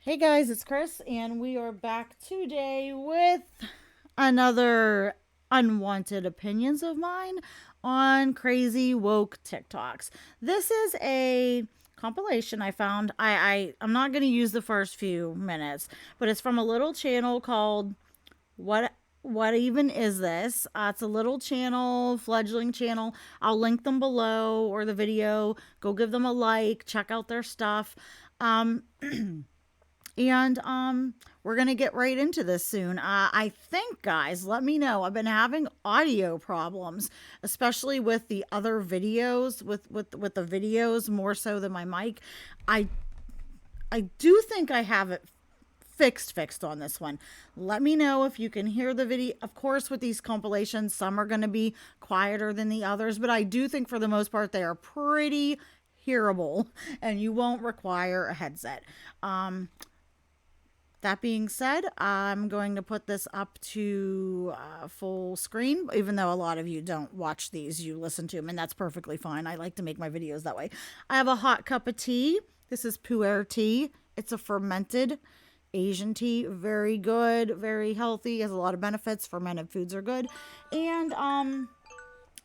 Hey guys, it's Chris, and we are back today with another unwanted opinions of mine on crazy woke TikToks. This is a compilation I found. I'm not going to use the first few minutes, but it's from a little channel called what even is this? It's a little channel, fledgling channel. I'll link them below or the video. Go give them a like, check out their stuff. Um, and we're gonna get right into this soon. I think, guys, let me know. I've been having audio problems, especially with the other videos, with the videos more so than my mic. I I do think I have it fixed on this one. Let me know if you can hear the video. Of course, with these compilations, some are going to be quieter than the others, but I do think for the most part they are pretty hearable and you won't require a headset. That being said, I'm going to put this up to full screen, even though a lot of you don't watch these, you listen to them, and that's perfectly fine. I like to make my videos that way. I have a hot cup of tea. This is pu'er tea. It's a fermented Asian tea. Very good, very healthy, has a lot of benefits. Fermented foods are good. And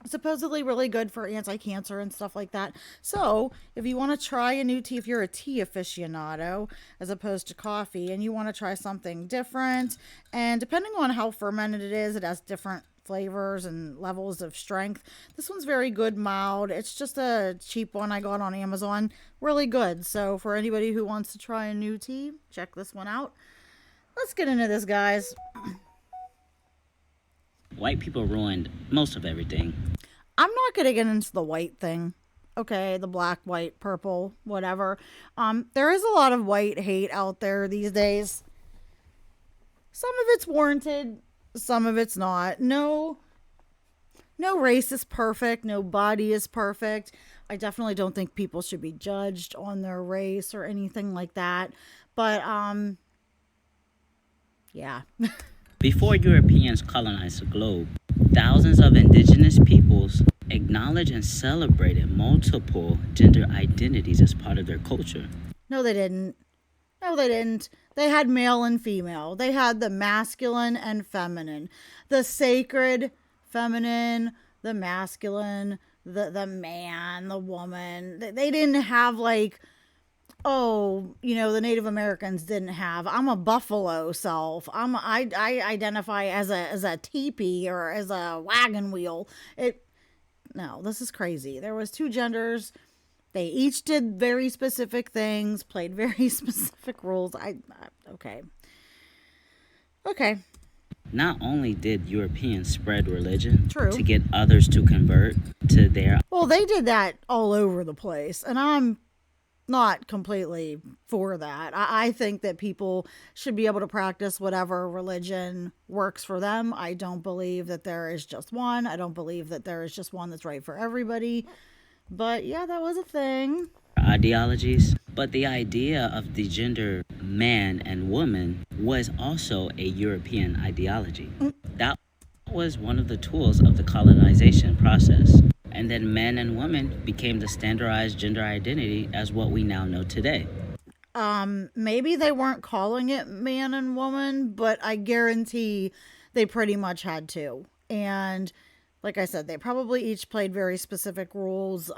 supposedly really good for anti-cancer and stuff like that. So if you want to try a new tea, if you're a tea aficionado as opposed to coffee and you want to try something different, and depending on how fermented it is, it has different flavors and levels of strength. This one's very good, mild. It's just a cheap one I got on Amazon. Really good. So for anybody who wants to try a new tea, check this one out. Let's get into this, guys. White people ruined most of everything. I'm not going to get into the white thing. Okay, the black, white, purple, whatever. There is a lot of white hate out there these days. Some of it's warranted, some of it's not. No race is perfect, no body is perfect. I definitely don't think people should be judged on their race or anything like that. But yeah. Before Europeans colonized the globe, thousands of indigenous peoples acknowledged and celebrated multiple gender identities as part of their culture. No, they didn't. No, they didn't. They had male and female. They had the masculine and feminine. The sacred feminine, the masculine, the man, the woman. They didn't have like, oh, the Native Americans didn't have. I'm a buffalo self. I identify as a teepee or as a wagon wheel. No, this is crazy. There was two genders. They each did very specific things, played very specific rules. Okay. Okay. Not only did Europeans spread religion True. to get others to convert to their Well, they did that all over the place, and I'm not completely for that. I think that people should be able to practice whatever religion works for them. I don't believe that there is just one. I don't believe that there is just one that's right for everybody. But yeah, that was a thing. ideologies, but the idea of the gender man and woman was also a European ideology. That was one of the tools of the colonization process. And then men and women became the standardized gender identity as what we now know today. Maybe they weren't calling it man and woman, but I guarantee they pretty much had to. And like I said, they probably each played very specific rules.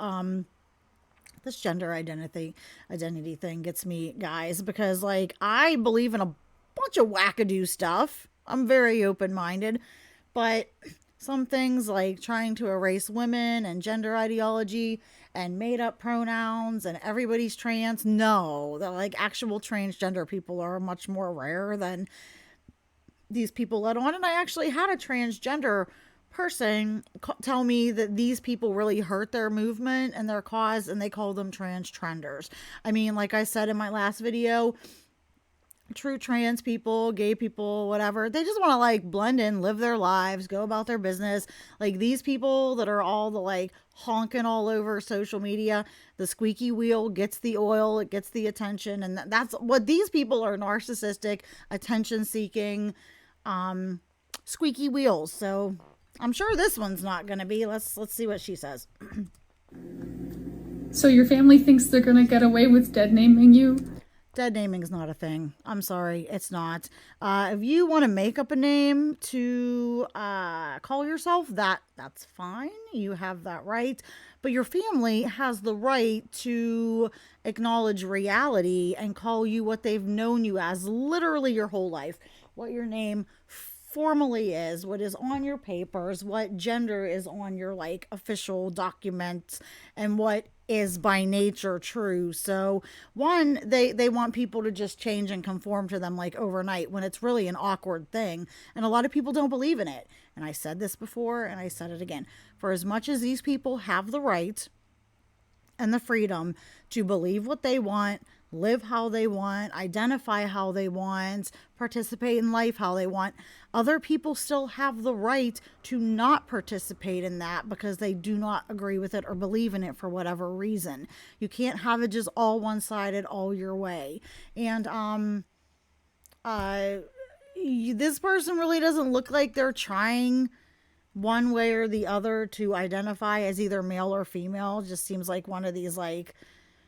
This gender identity thing gets me, guys, because like I believe in a bunch of wackadoo stuff. I'm very open-minded, but some things like trying to erase women and gender ideology and made up pronouns and everybody's trans. No, that like actual transgender people are much more rare than these people let on. And I actually had a transgender person tell me that these people really hurt their movement and their cause, and they call them trans trenders. I mean, like I said in my last video, true trans people, gay people, whatever, they just want to like blend in, live their lives, go about their business. Like these people that are all the like honking all over social media, the squeaky wheel gets the oil, it gets the attention, and that's what these people are: narcissistic, attention seeking, squeaky wheels. So I'm sure this one's not going to be. Let's see what she says. So your family thinks they're gonna get away with dead naming you? Dead naming is not a thing. I'm sorry, it's not. If you want to make up a name to call yourself, that's fine. You have that right. But your family has the right to acknowledge reality and call you what they've known you as literally your whole life. What your name formally is, what is on your papers, what gender is on your like official documents, and what is by nature true. So one, they want people to just change and conform to them like overnight when it's really an awkward thing, and a lot of people don't believe in it. And I said this before and I said it again. For as much as these people have the right and the freedom to believe what they want, live how they want, identify how they want, participate in life how they want, other people still have the right to not participate in that because they do not agree with it or believe in it for whatever reason. You can't have it just all one-sided, all your way. And this person really doesn't look like they're trying one way or the other to identify as either male or female. Just seems like one of these like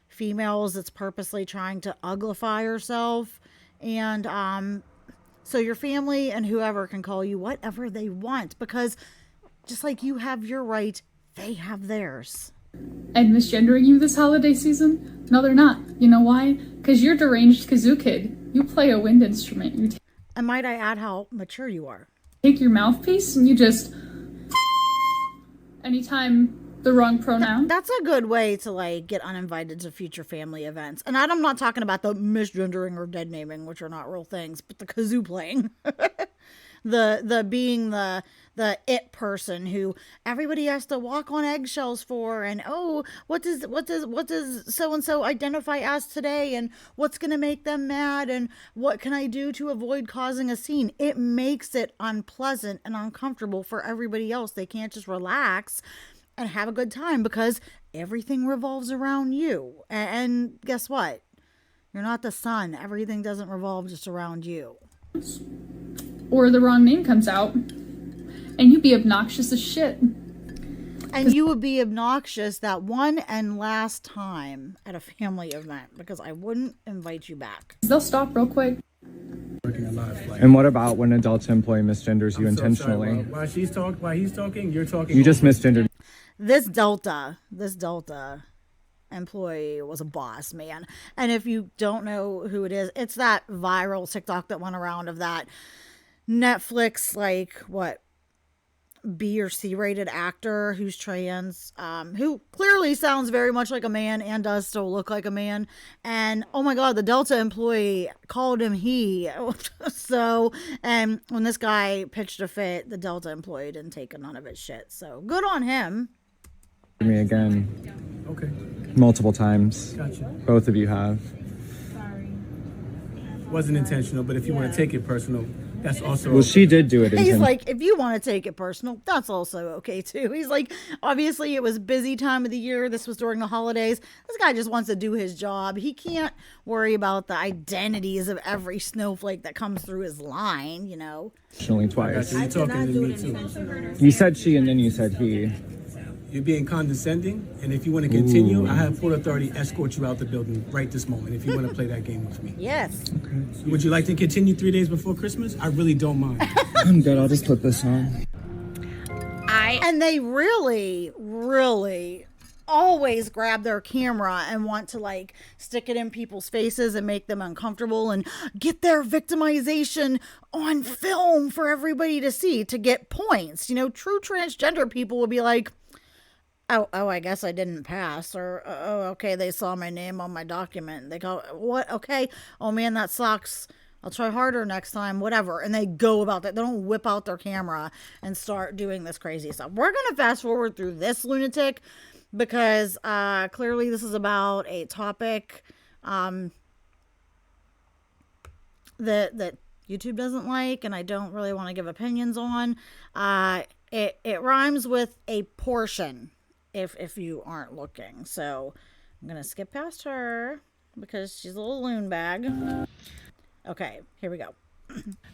females that's purposely trying to uglify herself. And so your family and whoever can call you whatever they want, because just like you have your right, they have theirs. And misgendering you this holiday season? No, they're not. You know why? Because you're deranged kazoo kid. You play a wind instrument. You And might I add how mature you are? take your mouthpiece and you just anytime the wrong pronoun. That's a good way to like get uninvited to future family events. And I'm not talking about the misgendering or dead naming, which are not real things, but the kazoo playing. the being the it person who everybody has to walk on eggshells for, and oh, what does so and so identify as today, and what's gonna make them mad, and what can I do to avoid causing a scene? It makes it unpleasant and uncomfortable for everybody else. They can't just relax and have a good time because everything revolves around you. And guess what? You're not the sun. Everything doesn't revolve just around you. Or the wrong name comes out and you be obnoxious as shit. And you would be obnoxious that one and last time at a family event because I wouldn't invite you back. They'll stop real quick. And what about when a Delta employee misgenders you intentionally? While he's talking, you're talking. You just misgendered. This Delta employee was a boss, man. And if you don't know who it is, it's that viral TikTok that went around of that Netflix, like, what, B or C rated actor who's trans, who clearly sounds very much like a man and does still look like a man. And oh my God, the Delta employee called him he. So, and when this guy pitched a fit, the Delta employee didn't take none of his shit. So good on him. Me again. Okay. Multiple times. Gotcha. Both of you have. Wasn't intentional, but if you want to take it personal, that's also. Well, she did do it. He's like, if you want to take it personal, that's also okay too. He's like, obviously it was busy time of the year. This was during the holidays. This guy just wants to do his job. He can't worry about the identities of every snowflake that comes through his line, you know. Only twice. You're talking to me too. You said she and then you said he. You're being condescending, and if you want to continue, I have Port Authority escort you out the building right this moment. If you want to play that game with me. Yes. Okay. Would you like to continue 3 days before Christmas? I really don't mind. I'm good. I'll just put this on. And they really, really always grab their camera and want to like stick it in people's faces and make them uncomfortable and get their victimization on film for everybody to see to get points. You know, true transgender people will be like, oh, I guess I didn't pass, or oh, okay, they saw my name on my document. They go, what? Okay, oh man, that sucks. I'll try harder next time, whatever. And they go about that. They don't whip out their camera and start doing this crazy stuff. We're going to fast forward through this lunatic because clearly this is about a topic that YouTube doesn't like and I don't really want to give opinions on. It rhymes with a portion if you aren't looking. So I'm going to skip past her because she's a little loon bag. Okay, here we go.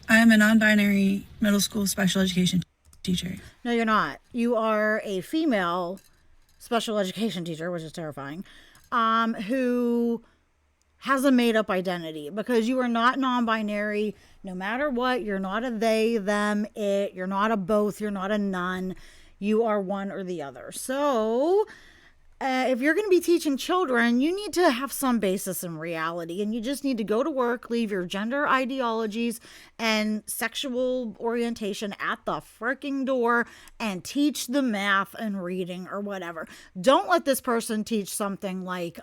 I am a non-binary middle school special education teacher. No, you're not. You are a female special education teacher, which is terrifying, who has a made up identity, because you are not non-binary. No matter what, you're not a they, them, it. You're not a both. You're not a none. You are one or the other. So if you're going to be teaching children, you need to have some basis in reality, and you just need to go to work, leave your gender ideologies and sexual orientation at the freaking door, and teach the math and reading or whatever. Don't let this person teach something like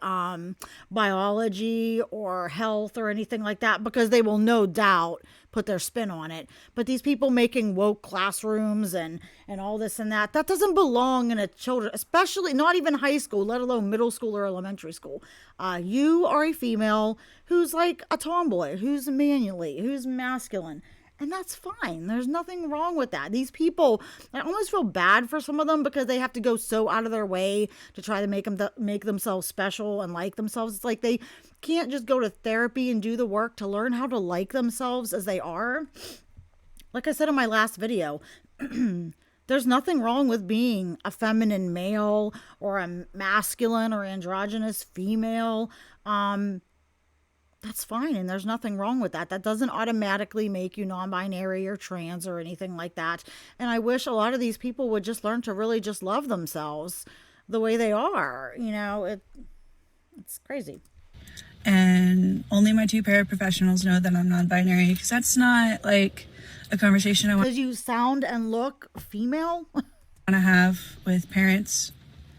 biology or health or anything like that, because they will no doubt put their spin on it. But these people making woke classrooms and all this and that doesn't belong in a children, especially not even high school, let alone middle school or elementary school. You are a female who's like a tomboy, who's manly, who's masculine. And that's fine. There's nothing wrong with that. These people, I almost feel bad for some of them, because they have to go so out of their way to try to make themselves special and like themselves. It's like they can't just go to therapy and do the work to learn how to like themselves as they are. Like I said in my last video, there's nothing wrong with being a feminine male or a masculine or androgynous female. That's fine, and there's nothing wrong with that. That doesn't automatically make you non-binary or trans or anything like that. And I wish a lot of these people would just learn to really just love themselves the way they are. You know, it's crazy. And only my 2 paraprofessionals know that I'm non-binary, because that's not like a conversation I want Because you sound and look female. to have with parents.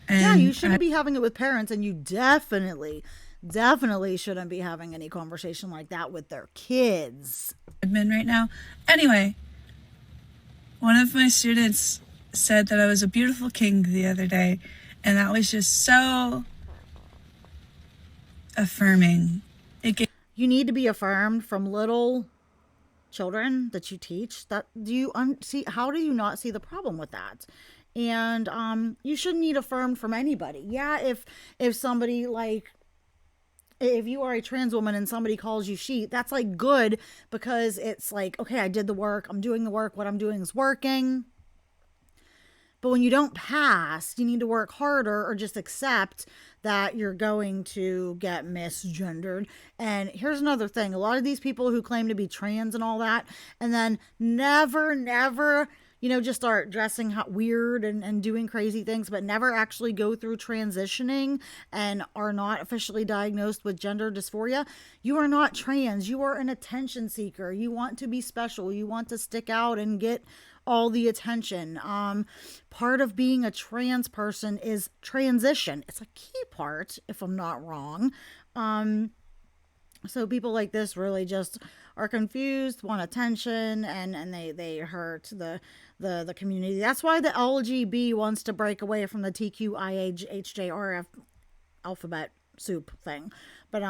And Yeah, you shouldn't be having it with parents, and you definitely shouldn't be having any conversation like that with their kids. admin right now. Anyway, one of my students said that I was a beautiful king the other day, and that was just so affirming. You need to be affirmed from little children that you teach. That do you see? How do you not see the problem with that? And you shouldn't need affirmed from anybody. Yeah, if somebody like, if you are a trans woman and somebody calls you she, that's like good, because it's like, okay, I did the work, I'm doing the work, what I'm doing is working. But when you don't pass, you need to work harder, or just accept that you're going to get misgendered. And here's another thing. A lot of these people who claim to be trans and all that, and then never, just start dressing weird and doing crazy things, but never actually go through transitioning and are not officially diagnosed with gender dysphoria. You are not trans. You are an attention seeker. You want to be special. You want to stick out and get all the attention. Part of being a trans person is transition. It's a key part, if I'm not wrong. So people like this really just are confused, want attention, and they hurt the community. That's why the LGB wants to break away from the TQIHJRF alphabet soup thing. But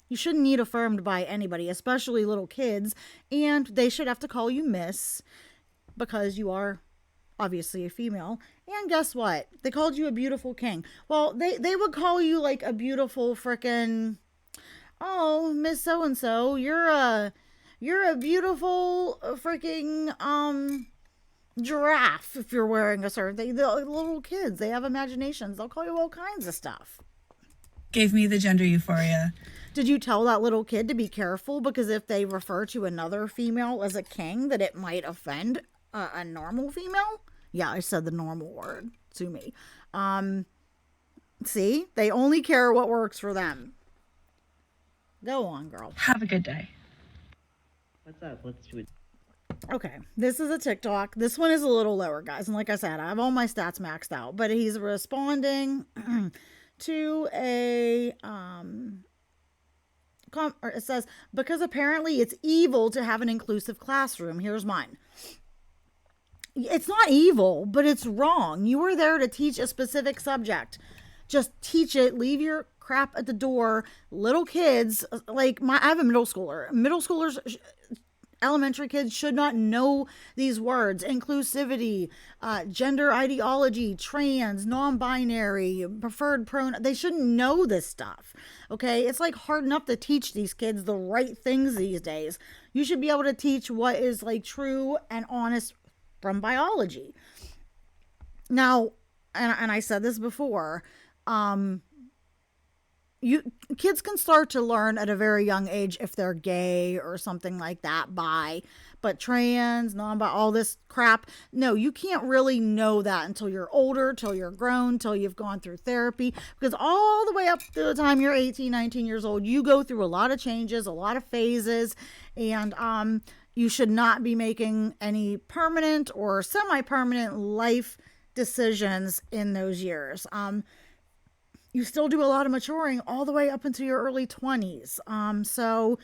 you shouldn't need affirmed by anybody, especially little kids, and they should have to call you miss, because you are obviously a female. And guess what? They called you a beautiful king. Well, they would call you like a beautiful frickin', oh, Miss So-and-so, you're a beautiful freaking giraffe if you're wearing a certain. The little kids, they have imaginations. They'll call you all kinds of stuff. Gave me the gender euphoria. Did you tell that little kid to be careful? Because if they refer to another female as a king, that it might offend a normal female? Yeah, I said the normal word. Sue me. See? They only care what works for them. Go on, girl. Have a good day. What's up? What's with? Okay, this is a TikTok. This one is a little lower, guys. And like I said, I have all my stats maxed out. But he's responding to a... it says, because apparently it's evil to have an inclusive classroom. Here's mine. It's not evil, but it's wrong. You were there to teach a specific subject. Just teach it. Leave your crap at the door. Little kids, like I have a middle schooler. Middle schoolers, elementary kids should not know these words: inclusivity, gender ideology, trans, non-binary, preferred pronoun. They shouldn't know this stuff. Okay, it's like hard enough to teach these kids the right things these days. You should be able to teach what is like true and honest from biology. Now, and I said this before, kids can start to learn at a very young age if they're gay or something like that, but trans, non bi, all this crap, no, you can't really know that until you're older, till you're grown, till you've gone through therapy, because all the way up to the time you're 18, 19 years old, you go through a lot of changes, a lot of phases, and you should not be making any permanent or semi-permanent life decisions in those years. You still do a lot of maturing all the way up into your early 20s. So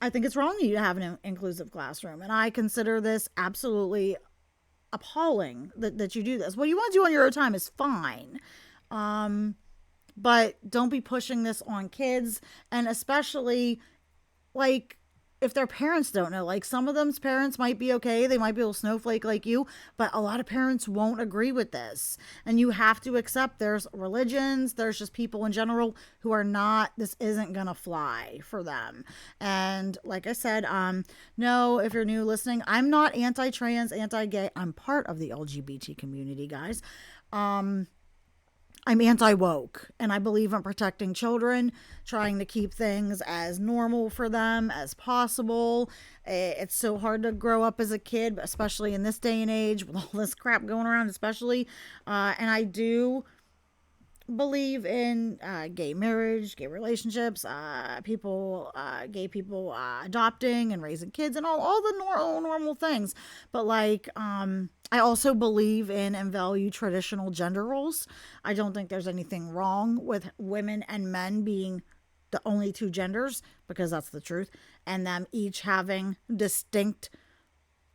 I think it's wrong of you to have an inclusive classroom. And I consider this absolutely appalling that you do this. What you want to do on your own time is fine. But don't be pushing this on kids. And especially, like, if their parents don't know, like some of them's parents might be okay. They might be a little snowflake like you, but a lot of parents won't agree with this. And you have to accept there's religions, there's just people in general who are not, this isn't going to fly for them. And like I said, no, if you're new listening, I'm not anti-trans, anti-gay. I'm part of the LGBT community, guys. I'm anti-woke, and I believe in protecting children, trying to keep things as normal for them as possible. It's so hard to grow up as a kid, especially in this day and age with all this crap going around, especially. And I do believe in gay marriage, gay relationships, gay people adopting and raising kids, and all the normal things. But like, I also believe in and value traditional gender roles. I don't think there's anything wrong with women and men being the only two genders, because that's the truth, and them each having distinct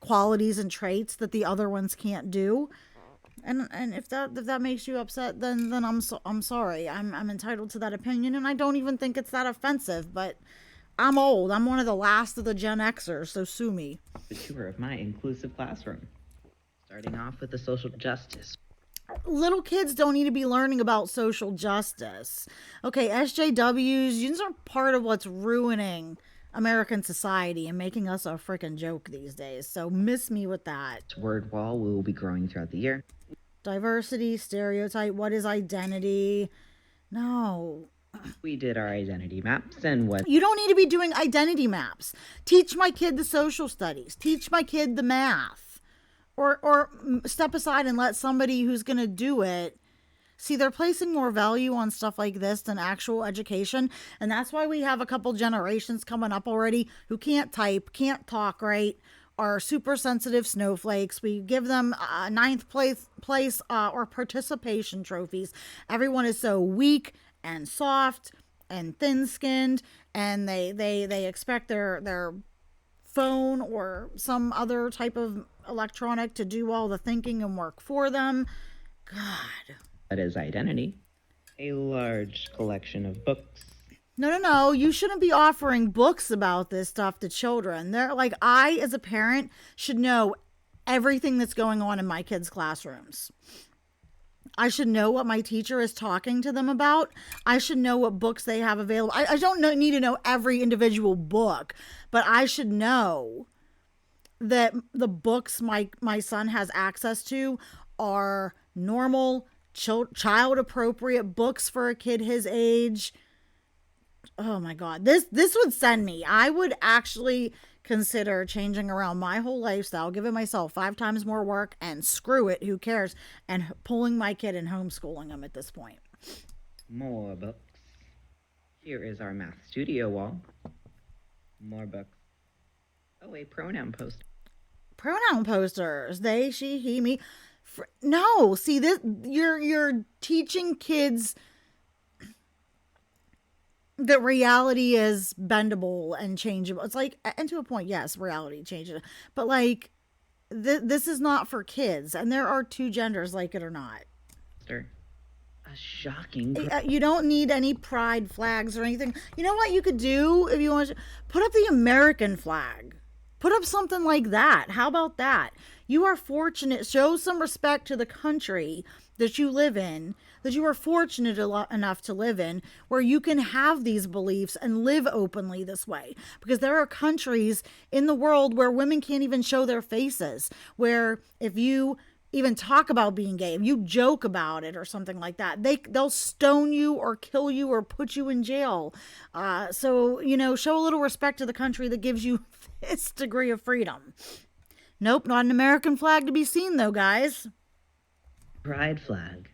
qualities and traits that the other ones can't do. And if that makes you upset, then I'm sorry. I'm entitled to that opinion, and I don't even think it's that offensive. But I'm old. I'm one of the last of the Gen Xers, so sue me. The tour of my inclusive classroom, starting off with the social justice. Little kids don't need to be learning about social justice. Okay, SJWs, these are part of what's ruining American society and making us a freaking joke these days. So miss me with that. Word wall will be growing throughout the year. Diversity, stereotype, what is identity? No. We did our identity maps and what... You don't need to be doing identity maps. Teach my kid the social studies. Teach my kid the math. Or step aside and let somebody who's going to do it. See, they're placing more value on stuff like this than actual education. And that's why we have a couple generations coming up already who can't type, can't talk right, are super sensitive snowflakes. We give them ninth place or participation trophies. Everyone is so weak and soft and thin-skinned, and they expect their phone or some other type of electronic to do all the thinking and work for them. God. That is identity. A large collection of books. No. You shouldn't be offering books about this stuff to children. They're like, I, as a parent, should know everything that's going on in my kids' classrooms. I should know what my teacher is talking to them about. I should know what books they have available. I don't need to know every individual book, but I should know that the books my son has access to are normal, child appropriate books for a kid his age. Oh my God, this would send me. I would actually consider changing around my whole lifestyle, giving myself 5 times more work, and screw it, who cares, and pulling my kid and homeschooling him at this point. More books. Here is our math studio wall. More books. Oh, a pronoun poster. Pronoun posters. They, she, he, me. No, see, this you're teaching kids that reality is bendable and changeable. It's like, and to a point, yes, reality changes, but like this is not for kids, and there are 2 genders, like it or not. A shocking. You don't need any pride flags or anything. You know what you could do if you want to? Put up the American flag. Put up something like that. How about that? You are fortunate. Show some respect to the country that you live in, that you are fortunate enough to live in, where you can have these beliefs and live openly this way. Because there are countries in the world where women can't even show their faces, where if you even talk about being gay, if you joke about it or something like that, they'll stone you or kill you or put you in jail. So, show a little respect to the country that gives you this degree of freedom. Nope, not an American flag to be seen though, guys. Pride flag.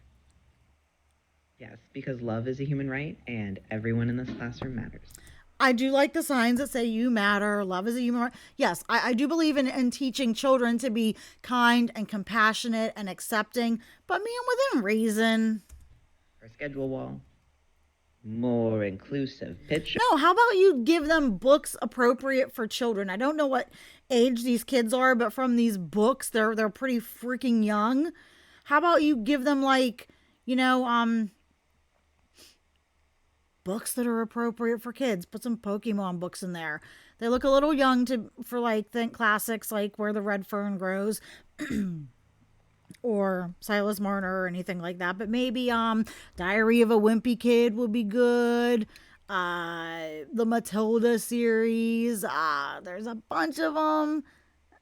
Yes, because love is a human right and everyone in this classroom matters. I do like the signs that say you matter, love is a human right. Yes, I do believe in teaching children to be kind and compassionate and accepting, but within reason. Our schedule wall. More inclusive picture. No, how about you give them books appropriate for children? I don't know what age these kids are, but from these books, they're pretty freaking young. How about you give them books that are appropriate for kids? Put some Pokemon books in there. They look a little young for think classics like Where the Red Fern Grows or Silas Marner or anything like that. But maybe Diary of a Wimpy Kid would be good. The Matilda series. There's a bunch of them.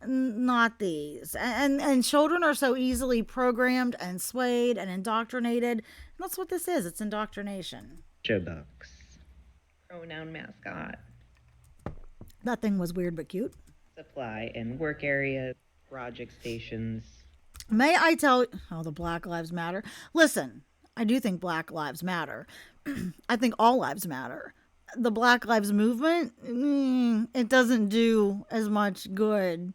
Not these. And children are so easily programmed and swayed and indoctrinated. And that's what this is. It's indoctrination. Books. Pronoun mascot. That thing was weird but cute. Supply and work areas. Project stations. May I tell... Oh, the Black Lives Matter. Listen, I do think Black Lives Matter. I think all lives matter. The Black Lives Movement, it doesn't do as much good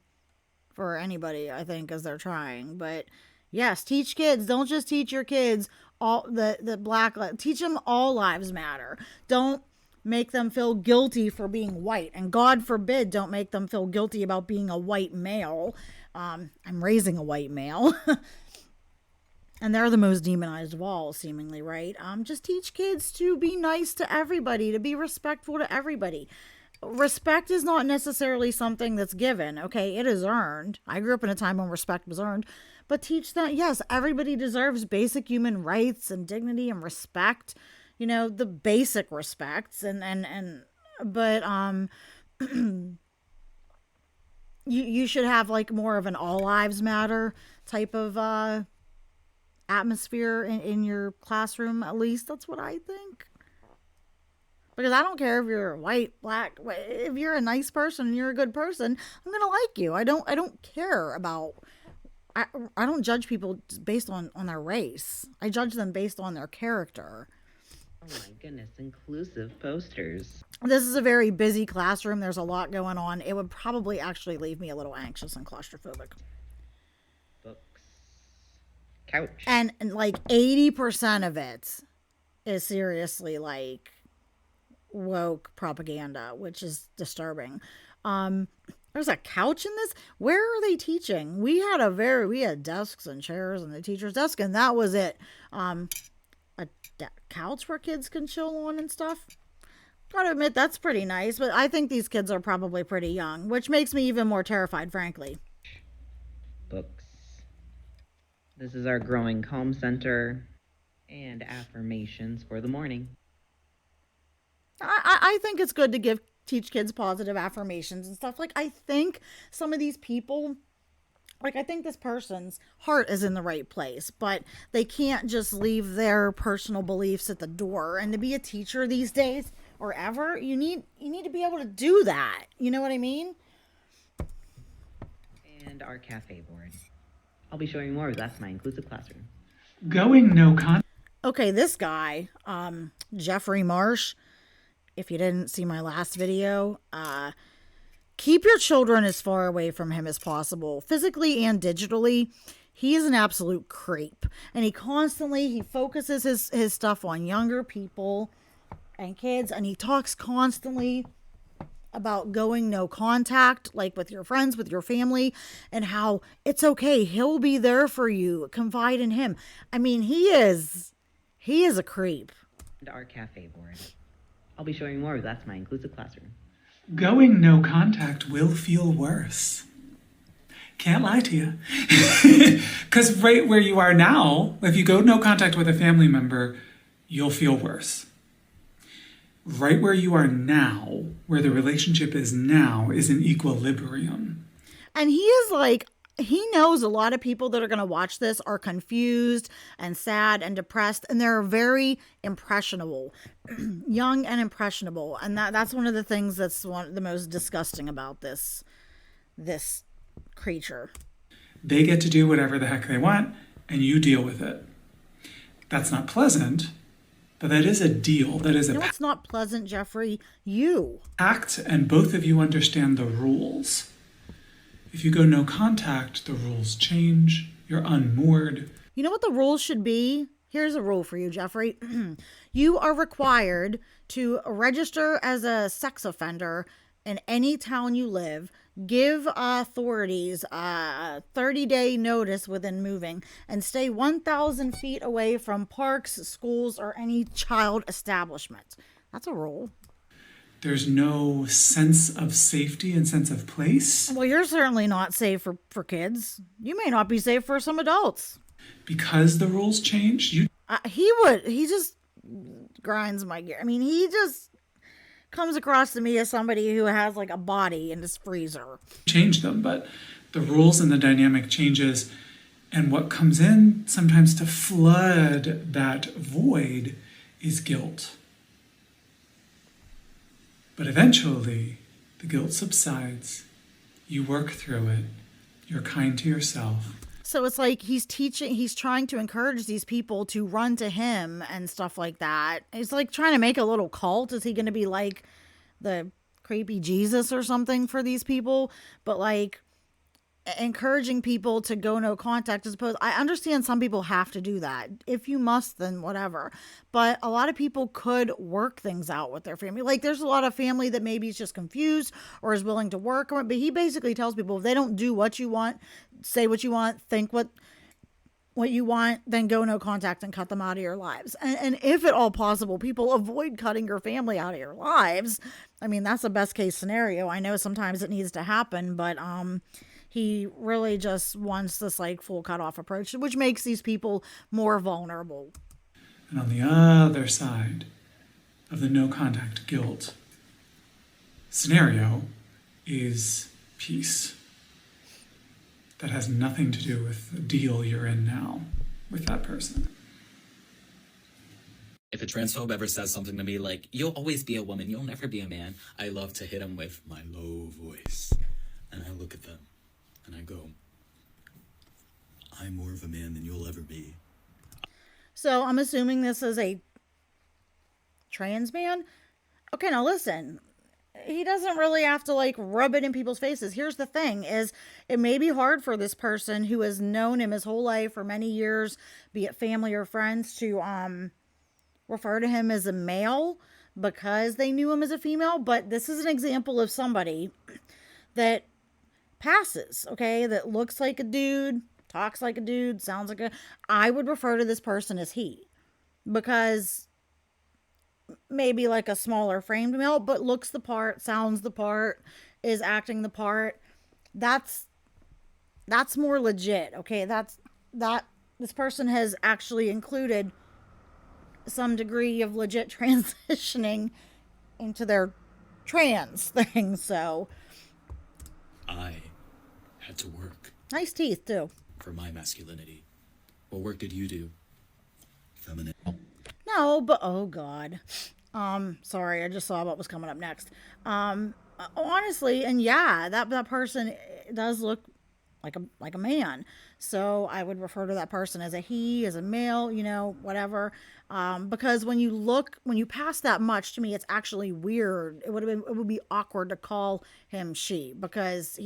for anybody, I think, as they're trying. But yes, teach kids. Don't just teach your kids all the Black lives. Teach them all lives matter. Don't make them feel guilty for being white. And God forbid, don't make them feel guilty about being a white male. I'm raising a white male. And they're the most demonized of all, seemingly, right? Just teach kids to be nice to everybody, to be respectful to everybody. Respect is not necessarily something that's given, okay? It is earned. I grew up in a time when respect was earned. But teach that, yes, everybody deserves basic human rights and dignity and respect. The basic respects. But you should have more of an all lives matter type of atmosphere in your classroom, at least. That's what I think. Because I don't care if you're white, black, if you're a nice person and you're a good person, I'm going to like you. I don't care about, I don't judge people based on their race. I judge them based on their character. Oh my goodness, inclusive posters. This is a very busy classroom. There's a lot going on. It would probably actually leave me a little anxious and claustrophobic. Books. Couch. And 80% of it is seriously woke propaganda, which is disturbing. There's a couch in this. Where are they teaching? We had desks and chairs and the teacher's desk, and that was it. A couch where kids can chill on and stuff. Gotta admit, that's pretty nice, but I think these kids are probably pretty young, which makes me even more terrified, frankly. Books. This is our growing calm center and affirmations for the morning. I think it's good to teach kids positive affirmations and stuff. I think some of these people, I think this person's heart is in the right place, but they can't just leave their personal beliefs at the door. And to be a teacher these days or ever, you need to be able to do that. You know what I mean? And our cafe board. I'll be showing you more, but that's my inclusive classroom. Going no con. Okay, this guy, Jeffrey Marsh. If you didn't see my last video, keep your children as far away from him as possible, physically and digitally. He is an absolute creep. And he focuses his stuff on younger people and kids. And he talks constantly about going no contact, with your friends, with your family, and how it's okay. He'll be there for you. Confide in him. I mean, he is a creep. And our cafe board. I'll be showing you more, but that's my inclusive classroom. Going no contact will feel worse. Can't lie to you. Because right where you are now, if you go no contact with a family member, you'll feel worse. Right where you are now, where the relationship is now, is in equilibrium. And he is he knows a lot of people that are going to watch this are confused and sad and depressed, and they're very impressionable, young and impressionable. And that's one of the things that's one of the most disgusting about this creature. They get to do whatever the heck they want, and you deal with it. That's not pleasant, but that is a deal. That is a It's not pleasant, Jeffrey. You pact, and both of you understand the rules. If you go no contact, the rules change. You're unmoored. You know what the rules should be? Here's a rule for you, Jeffrey. You are required to register as a sex offender in any town you live. Give authorities a 30-day notice within moving, and stay 1,000 feet away from parks, schools, or any child establishment. That's a rule. There's no sense of safety and sense of place. Well, you're certainly not safe for kids. You may not be safe for some adults. Because the rules changed, He just grinds my gear. I mean, he just comes across to me as somebody who has like a body in his freezer. change them, but the rules and the dynamic changes. And what comes in sometimes to flood that void is guilt. But eventually, the guilt subsides. You work through it. You're kind to yourself. So it's like he's trying to encourage these people to run to him and stuff like that. He's like trying to make a little cult. Is he going to be like the creepy Jesus or something for these people? But like encouraging people to go no contact as opposed. I understand some people have to do that. If you must, then whatever. But a lot of people could work things out with their family. Like there's a lot of family that maybe is just confused or is willing to work. But he basically tells people if they don't do what you want, say what you want, think what you want, then go no contact and cut them out of your lives. And if at all possible, people avoid cutting your family out of your lives. I mean, that's the best case scenario. I know sometimes it needs to happen, but he really just wants this like full cutoff approach, which makes these people more vulnerable. And on the other side of the no contact guilt scenario is peace. That has nothing to do with the deal you're in now with that person. If a transphobe ever says something to me like, "You'll always be a woman, you'll never be a man," I love to hit him with my low voice. And I look at them and I go, "I'm more of a man than you'll ever be." So I'm assuming this is a trans man. Okay, now listen. He doesn't really have to like rub it in people's faces. Here's the thing is it may be hard for this person who has known him his whole life for many years, be it family or friends, to refer to him as a male because they knew him as a female. But this is an example of somebody that passes, okay, that looks like a dude, talks like a dude, sounds like a... I would refer to this person as he, because maybe like a smaller framed male, but looks the part, sounds the part, is acting the part. That's more legit, okay? This person has actually included some degree of legit transitioning into their trans thing, so... I had to work. Nice teeth, too. For my masculinity. What work did you do? Feminine. No, but oh god. Sorry, I just saw what was coming up next. Honestly, and yeah, that person does look like a man. So I would refer to that person as a he, as a male, you know, whatever. Because when you pass that much, to me, it's actually weird. It would be awkward to call him she, because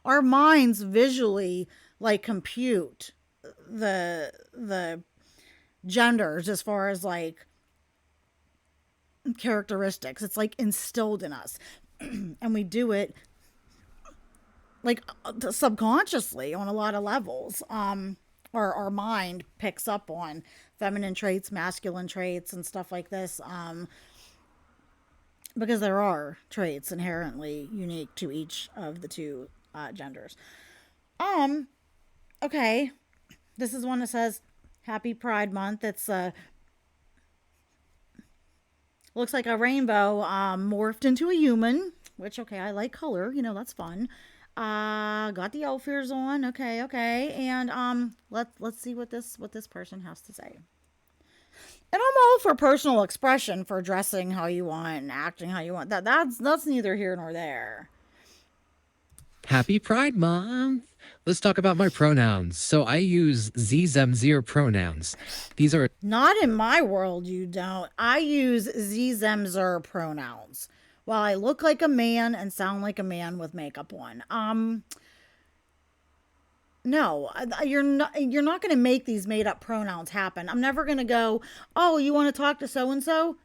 our minds visually like compute the genders as far as like characteristics. It's like instilled in us, and we do it like subconsciously on a lot of levels. Our mind picks up on feminine traits, masculine traits, and stuff like this, because there are traits inherently unique to each of the two genders. Okay, this is one that says Happy Pride Month. It's looks like a rainbow morphed into a human, which, okay, I like color, you know, that's fun. Got the elf ears on. Okay. And let's see what this person has to say. And I'm all for personal expression, for dressing how you want and acting how you want. That's neither here nor there. Happy Pride Month! Let's talk about my pronouns. So I use Z, them, zir pronouns. These are Not in my world, you don't. I use Z, them, zer pronouns. While I look like a man and sound like a man with makeup on. No, you're not going to make these made up pronouns happen. I'm never going to go, "Oh, you want to talk to so and so?"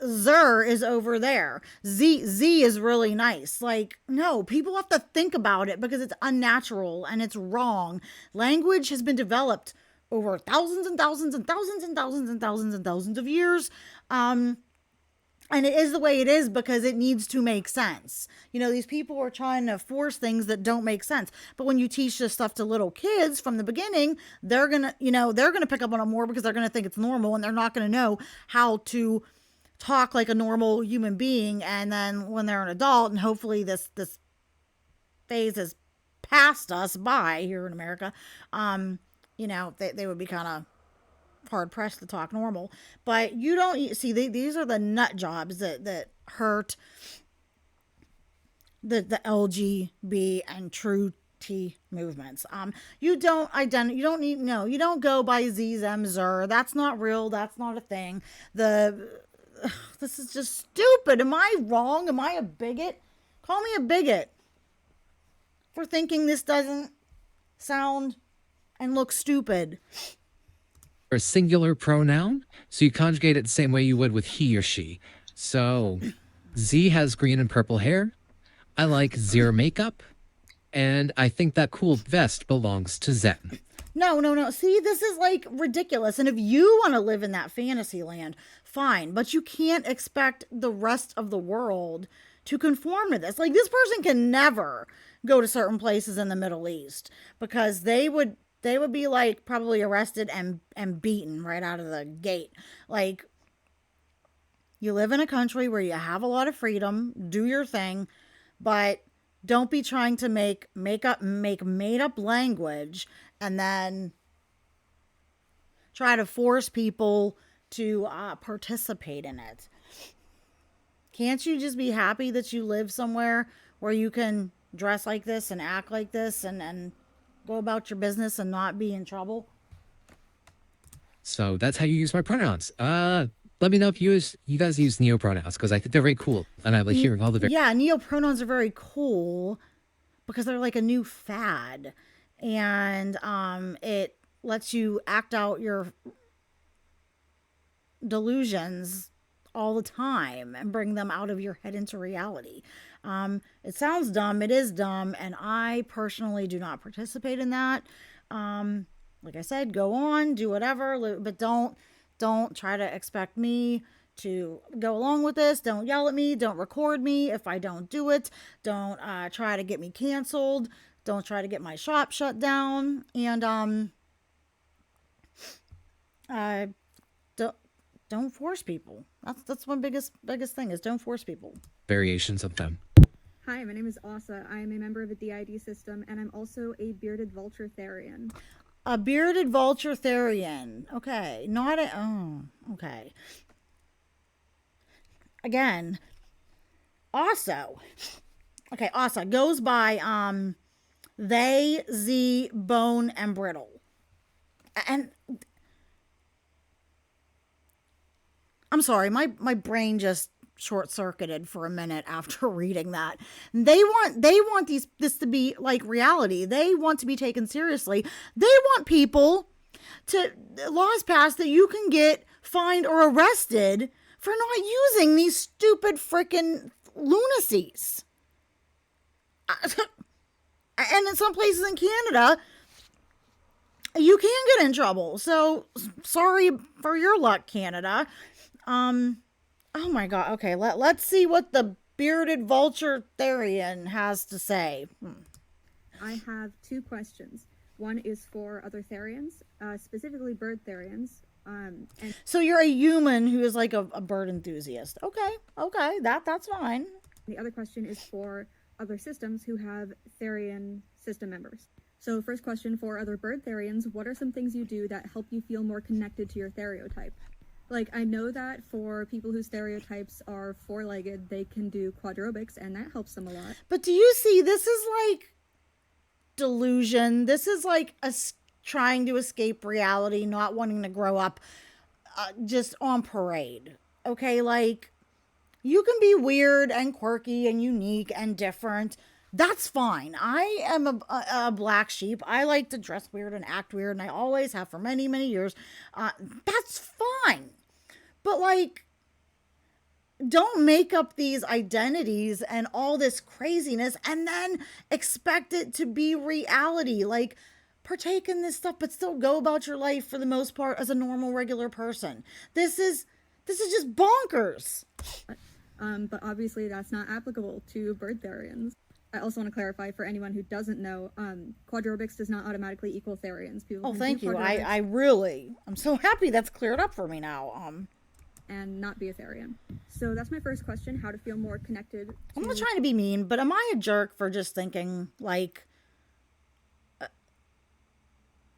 Zer is over there. Z is really nice. Like, no, people have to think about it because it's unnatural and it's wrong. Language has been developed over thousands and thousands and thousands and thousands and thousands and thousands of years. And it is the way it is because it needs to make sense. You know, these people are trying to force things that don't make sense. But when you teach this stuff to little kids from the beginning, they're going to pick up on it more because they're going to think it's normal, and they're not going to know how to talk like a normal human being. And then when they're an adult, and hopefully this phase has passed us by here in America, they would be kind of hard pressed to talk normal. But you don't see, these are the nut jobs that hurt the LGB and true T movements. You don't go by Z, them, zer. That's not real. That's not a thing. This is just stupid. Am I wrong? Am I a bigot? Call me a bigot for thinking this doesn't sound and look stupid. a singular pronoun, so you conjugate it the same way you would with he or she. So Z has green and purple hair. I like zero makeup. And I think that cool vest belongs to Zen. No. See, this is like ridiculous. And if you want to live in that fantasy land, fine. But you can't expect the rest of the world to conform to this. Like, this person can never go to certain places in the Middle East because they would be like probably arrested and beaten right out of the gate. Like, you live in a country where you have a lot of freedom, do your thing, but don't be trying to make made up language and then try to force people to participate in it. Can't you just be happy that you live somewhere where you can dress like this and act like this and go about your business and not be in trouble? So that's how you use my pronouns. Let me know if you guys use neopronouns, because I think they're very cool, and I like hearing all the Yeah, neopronouns are very cool because they're like a new fad, and it lets you act out your delusions all the time and bring them out of your head into reality. It sounds dumb. It is dumb, and I personally do not participate in that. Like I said, go on, do whatever, but don't try to expect me to go along with this. Don't yell at me. Don't record me if I don't do it. Don't try to get me canceled. Don't try to get my shop shut down. And don't force people. That's my biggest thing is don't force people. variations of them. Hi, my name is Asa. I am a member of the DID system, and I'm also a bearded vulture therian. A bearded vulture therian. Okay. Okay. Again. Also. Okay, Asa goes by they, Z, bone, and brittle. And I'm sorry, my brain just short-circuited for a minute after reading that. They want this to be like reality. They want to be taken seriously. They want people to laws passed that you can get fined or arrested for not using these stupid freaking lunacies. And in some places in Canada, you can get in trouble. So sorry for your luck, Canada. Oh my God. Okay, let's see what the bearded vulture therian has to say. I have two questions. One is for other therians, specifically bird therians. And so you're a human who is like a bird enthusiast. Okay, that's fine. The other question is for other systems who have Therian system members. So first question for other bird Therians, what are some things you do that help you feel more connected to your stereotype? Like, I know that for people whose stereotypes are four-legged, they can do quadrobics, and that helps them a lot. But do you see, this is like delusion. This is like trying to escape reality, not wanting to grow up just on parade. Okay, like, you can be weird and quirky and unique and different. That's fine. I am a black sheep. I like to dress weird and act weird, and I always have for many, many years. That's fine. But, like, don't make up these identities and all this craziness and then expect it to be reality. Like, partake in this stuff, but still go about your life for the most part as a normal, regular person. This is just bonkers. But obviously that's not applicable to bird Therians. I also want to clarify for anyone who doesn't know, quadrobics does not automatically equal Therians. People thank you. I'm so happy that's cleared up for me now. And not be a Therian. So that's my first question, how to feel more connected. I'm not trying to be mean, but am I a jerk for just thinking, like,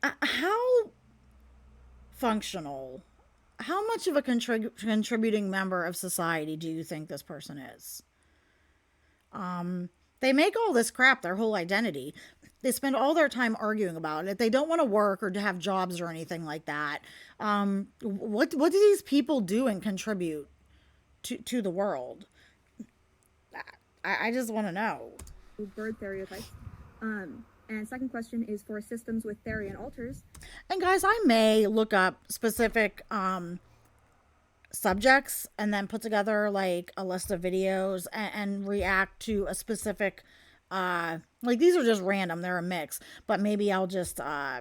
how functional, how much of a contributing member of society do you think this person is? They make all this crap their whole identity. They spend all their time arguing about it. They don't want to work or to have jobs or anything like that. What do these people do and contribute to the world? I just want to know. Bird stereotypes. And second question is for systems with Therian alters. And guys, I may look up specific subjects and then put together like a list of videos and react to a specific like these are just random, they're a mix, but maybe I'll just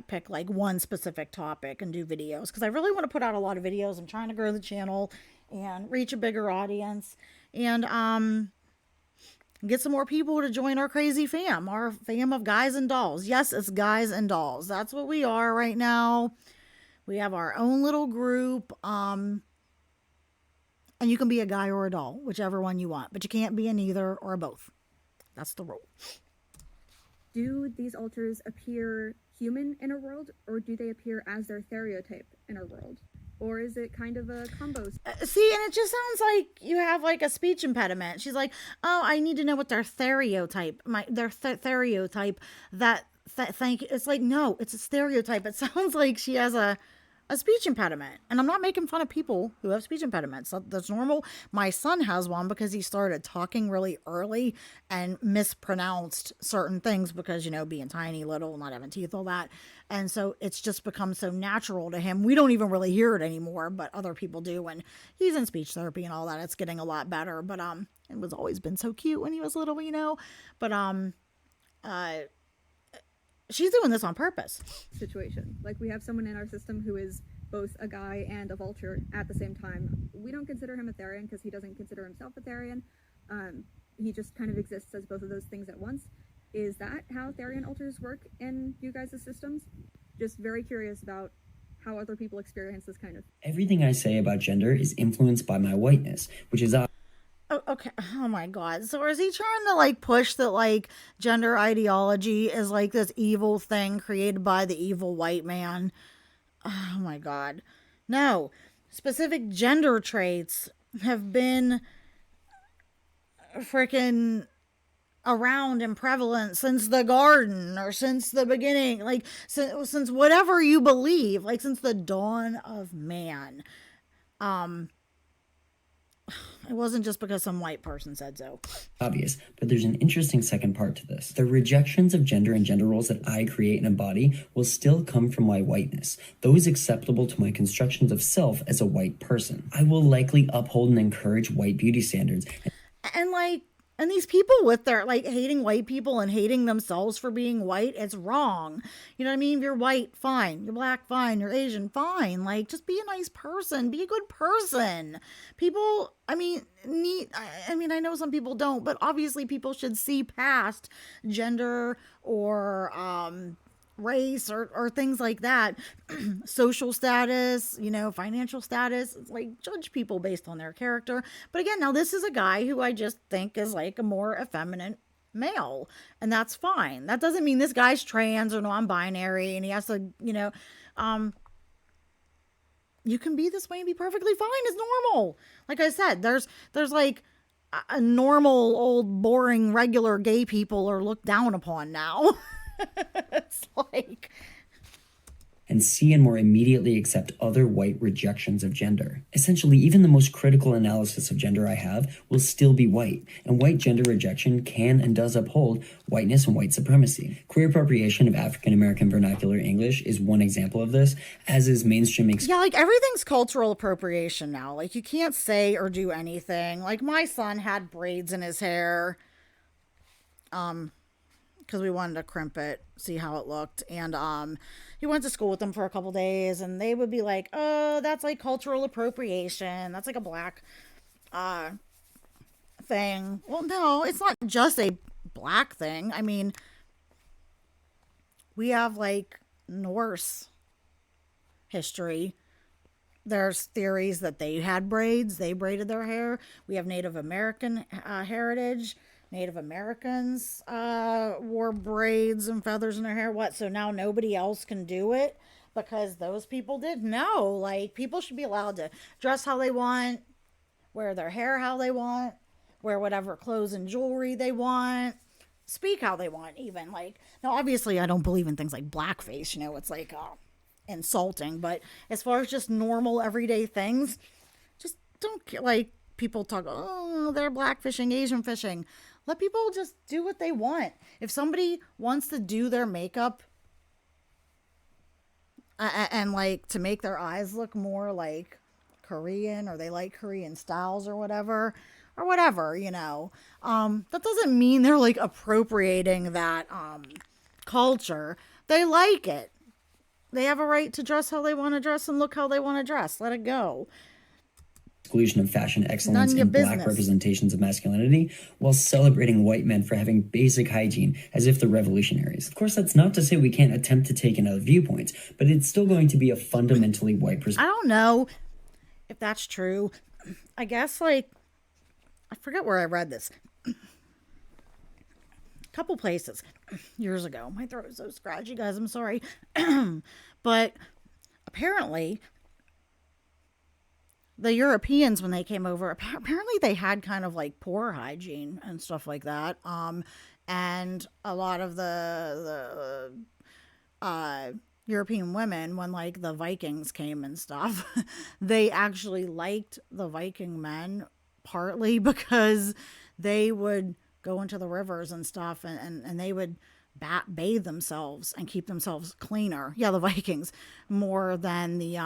pick like one specific topic and do videos because I really want to put out a lot of videos. I'm trying to grow the channel and reach a bigger audience and get some more people to join our crazy fam, our fam of guys and dolls. Yes, it's guys and dolls. That's what we are right now. We have our own little group. And you can be a guy or a doll, whichever one you want. But you can't be a neither or a both. That's the rule. Do these alters appear human in our world, or do they appear as their stereotype in our world? Or is it kind of a combo? See, and it just sounds like you have like a speech impediment. She's like, oh, I need to know what their stereotype, stereotype, thank you. It's like, no, it's a stereotype. It sounds like she has a speech impediment. And I'm not making fun of people who have speech impediments. That's normal. My son has one because he started talking really early and mispronounced certain things because, you know, being tiny, little, not having teeth, all that. And so it's just become so natural to him. We don't even really hear it anymore, but other people do. And he's in speech therapy and all that. It's getting a lot better. But it was always been so cute when he was little, you know. But she's doing this on purpose. Situation. Like, we have someone in our system who is both a guy and a vulture at the same time. We don't consider him a Therian because he doesn't consider himself a Therian. He just kind of exists as both of those things at once. Is that how Therian alters work in you guys' systems? Just very curious about how other people experience this kind of... Everything I say about gender is influenced by my whiteness, which is... Oh, okay. Oh my God. So is he trying to like push that like gender ideology is like this evil thing created by the evil white man? Oh my God. No. Specific gender traits have been freaking around and prevalent since the garden or since the beginning. Like since whatever you believe, like since the dawn of man. It wasn't just because some white person said so. Obvious, but there's an interesting second part to this. The rejections of gender and gender roles that I create and embody will still come from my whiteness, those acceptable to my constructions of self as a white person. I will likely uphold and encourage white beauty standards. And these people with their, like, hating white people and hating themselves for being white, it's wrong. You know what I mean? If you're white, fine. You're black, fine. You're Asian, fine. Like, just be a nice person. Be a good person. People, I know some people don't, but obviously people should see past gender or race or things like that. Social status, you know, financial status. It's like, judge people based on their character. But again, now this is a guy who I just think is like a more effeminate male, and that's fine. That doesn't mean this guy's trans or non-binary and he has to, you can be this way and be perfectly fine. It's normal. Like I said, there's like a normal, old, boring, regular gay people are looked down upon now. It's like... And see and more immediately accept other white rejections of gender. Essentially, even the most critical analysis of gender I have will still be white, and white gender rejection can and does uphold whiteness and white supremacy. Queer appropriation of African American vernacular English is one example of this, as is mainstream Yeah, like everything's cultural appropriation now. Like you can't say or do anything. Like my son had braids in his hair. Because we wanted to crimp it, see how it looked. And he went to school with them for a couple days, and they would be like, oh, that's like cultural appropriation. That's like a black thing. Well, no, it's not just a black thing. I mean, we have like Norse history. There's theories that they had braids. They braided their hair. We have Native American heritage. Native Americans wore braids and feathers in their hair. What? So now nobody else can do it because those people did? No. Like, people should be allowed to dress how they want, wear their hair how they want, wear whatever clothes and jewelry they want, speak how they want even. Like, now, obviously, I don't believe in things like blackface. It's like insulting. But as far as just normal, everyday things, just don't, like, people talk, oh, they're blackfishing, Asian fishing. Let people just do what they want. If somebody wants to do their makeup and like to make their eyes look more like Korean, or they like Korean styles or whatever, that doesn't mean they're like appropriating that culture. They like it. They have a right to dress how they want to dress and look how they want to dress. Let it go. Exclusion of fashion excellence and black representations of masculinity, while celebrating white men for having basic hygiene as if they're revolutionaries. Of course, that's not to say we can't attempt to take in other viewpoints, but it's still going to be a fundamentally white perspective. I don't know if that's true. I guess, like, I forget where I read this. A couple places years ago. My throat is so scratchy, guys. I'm sorry. But apparently, the Europeans, when they came over, apparently they had kind of like poor hygiene and stuff like that. And a lot of the European women, when like the Vikings came and stuff, they actually liked the Viking men partly because they would go into the rivers and stuff and they would bathe themselves and keep themselves cleaner. Yeah, the Vikings more than the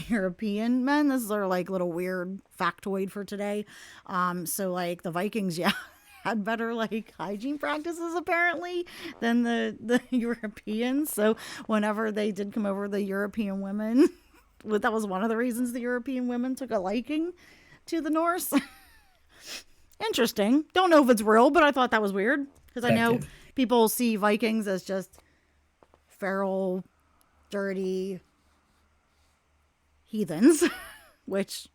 European men. This is our like little weird factoid for today. So like the Vikings, yeah, had better like hygiene practices apparently than the Europeans. So whenever they did come over, the European women, that was one of the reasons the European women took a liking to the Norse. Interesting. Don't know if it's real, but I thought that was weird because I know people see Vikings as just feral, dirty heathens, which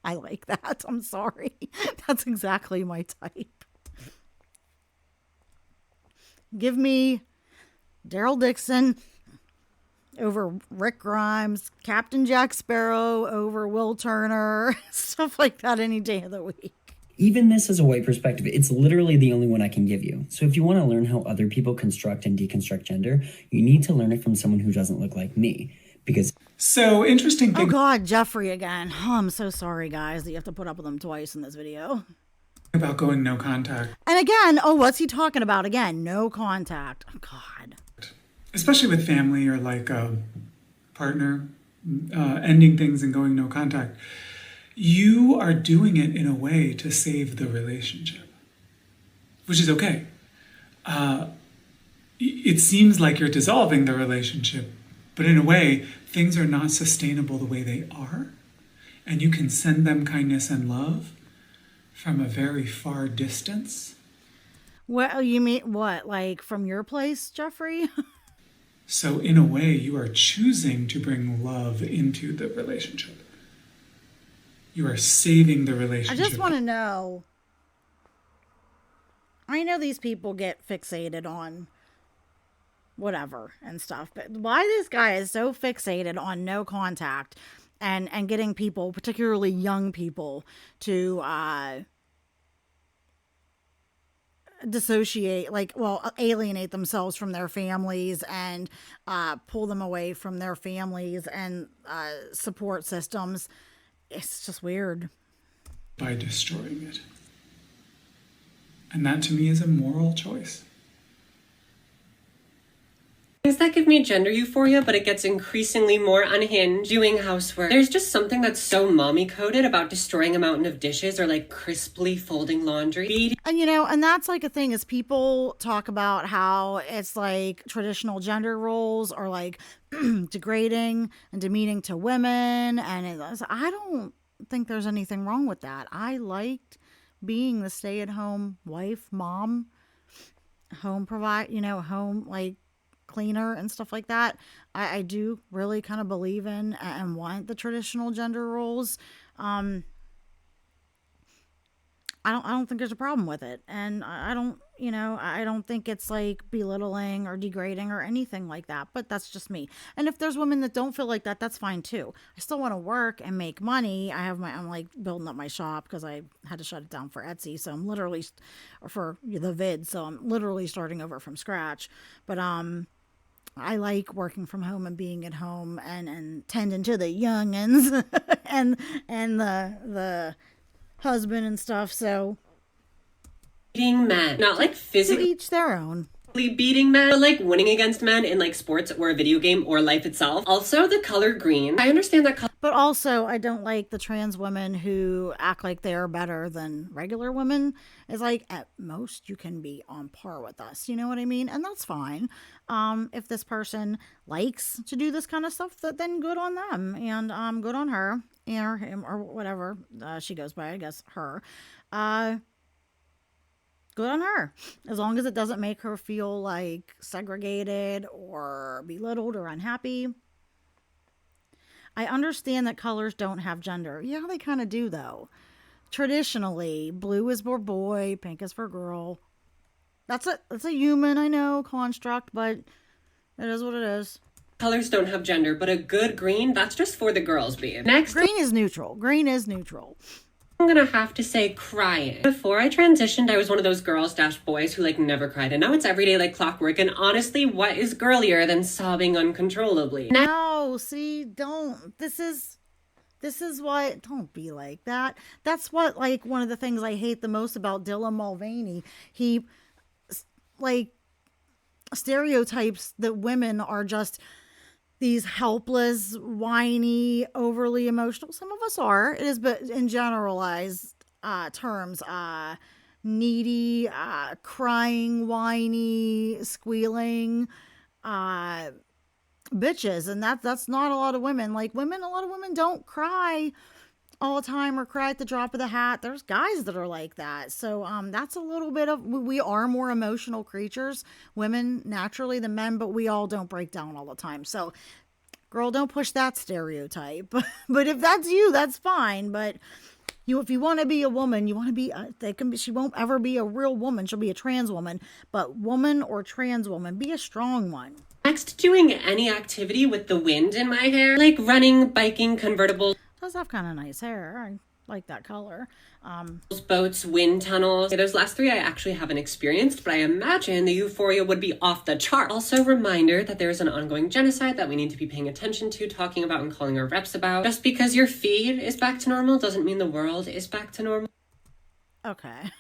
I like that. I'm sorry. That's exactly my type. Give me Daryl Dixon over Rick Grimes, Captain Jack Sparrow over Will Turner, stuff like that any day of the week. Even this is a white perspective. It's literally the only one I can give you. So if you want to learn how other people construct and deconstruct gender, you need to learn it from someone who doesn't look like me. Because so interesting thing. Oh God, Jeffrey again. Oh, I'm so sorry, guys, that you have to put up with him twice in this video. About going no contact. And again, oh, what's he talking about again? No contact. Oh, God. Especially with family or like a partner, ending things and going no contact. You are doing it in a way to save the relationship, which is okay. It seems like you're dissolving the relationship, but in a way, things are not sustainable the way they are. And you can send them kindness and love from a very far distance. Well, you mean what? Like from your place, Jeffrey? So in a way, you are choosing to bring love into the relationship. You are saving the relationship. I just want to know I know these people get fixated on whatever and stuff, but why this guy is so fixated on no contact and getting people, particularly young people, to dissociate, alienate themselves from their families and pull them away from their families and support systems. It's just weird. By destroying it. And that to me is a moral choice. Things that give me gender euphoria, but it gets increasingly more unhinged doing housework. There's just something that's so mommy coded about destroying a mountain of dishes or like crisply folding laundry. And and that's like a thing is people talk about how it's like traditional gender roles are like degrading and demeaning to women. And I don't think there's anything wrong with that. I liked being the stay-at-home wife, mom, home home cleaner and stuff like that. I do really kind of believe in and want the traditional gender roles. I don't think there's a problem with it, and I don't think it's like belittling or degrading or anything like that. But that's just me. And if there's women that don't feel like that, that's fine too. I still want to work and make money. I'm like building up my shop because I had to shut it down for Etsy, so I'm literally for the vid. So I'm literally starting over from scratch. But I like working from home and being at home and tending to the youngins and the husband and stuff. So beating men, not like physically, to each their own. Beating men, but like winning against men in like sports or a video game or life itself. Also the color green. I understand that but also I don't like the trans women who act like they are better than regular women. It's like at most you can be on par with us, you know what I mean? And that's fine. If this person likes to do this kind of stuff, then good on them, and good on her or him or whatever she goes by, I guess her. Good on her, as long as it doesn't make her feel like segregated or belittled or unhappy. I understand that colors don't have gender. Yeah, they kind of do though. Traditionally, blue is for boy, pink is for girl. That's a human, I know, construct, but it is what it is. Colors don't have gender, but a good green, that's just for the girls, babe. Next, green is neutral. Green is neutral. I'm gonna have to say crying. Before I transitioned, I was one of those girls-boys who like never cried, and now it's every day like clockwork, and honestly, what is girlier than sobbing uncontrollably? No, see, don't. This is what, don't be like that. That's what, like, one of the things I hate the most about Dylan Mulvaney. He, like, stereotypes that women are just these helpless, whiny, overly emotional. Some of us are. It is, but in generalized terms, needy, crying, whiny, squealing, bitches. And that's not a lot of women. Like a lot of women don't cry all the time or cry at the drop of the hat. There's guys that are like that. So that's a little bit of, we are more emotional creatures, women naturally than men, but we all don't break down all the time. So girl, don't push that stereotype. But if that's you, that's fine. But if you want to be a woman, you want to be, she won't ever be a real woman. She'll be a trans woman, but woman or trans woman, be a strong one. Next, doing any activity with the wind in my hair, like running, biking, convertibles. Does have kind of nice hair. I like that color. Boats, wind tunnels. Those last three I actually haven't experienced, but I imagine the euphoria would be off the chart. Also, reminder that there is an ongoing genocide that we need to be paying attention to, talking about, and calling our reps about. Just because your feed is back to normal doesn't mean the world is back to normal. Okay.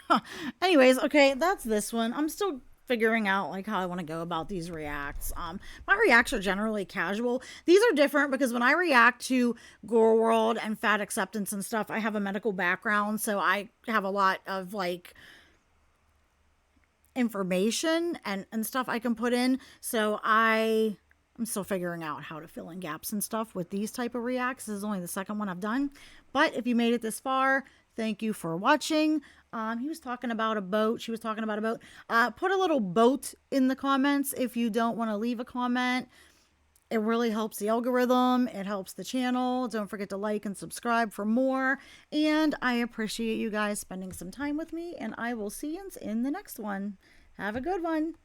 Anyways, okay, that's this one. I'm still figuring out like how I want to go about these reacts. My reacts are generally casual. These are different because when I react to Gore World and fat acceptance and stuff, I have a medical background, so I have a lot of like information and stuff I can put in. So I'm still figuring out how to fill in gaps and stuff with these type of reacts. This is only the second one I've done. But if you made it this far, thank you for watching. He was talking about a boat. She was talking about a boat. Put a little boat in the comments if you don't want to leave a comment. It really helps the algorithm. It helps the channel. Don't forget to like and subscribe for more. And I appreciate you guys spending some time with me. And I will see you in the next one. Have a good one.